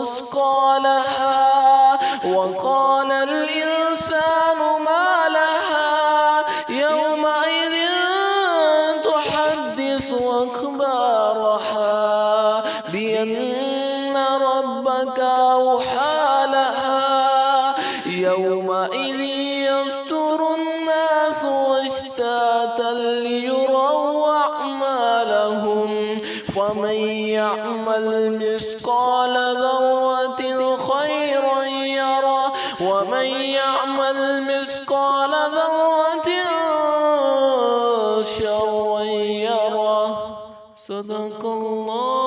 مثقالها وقال الإنسان ما لها يومئذ تحدث أخبارها بأن ربك أوحى لها يومئذ يصدر الناس أشتاتا ليروا أعمالهم فمن يعمل مثقال ذرة خيرا يره ومن يعمل مثقال ذرة شرا يره. صدق الله.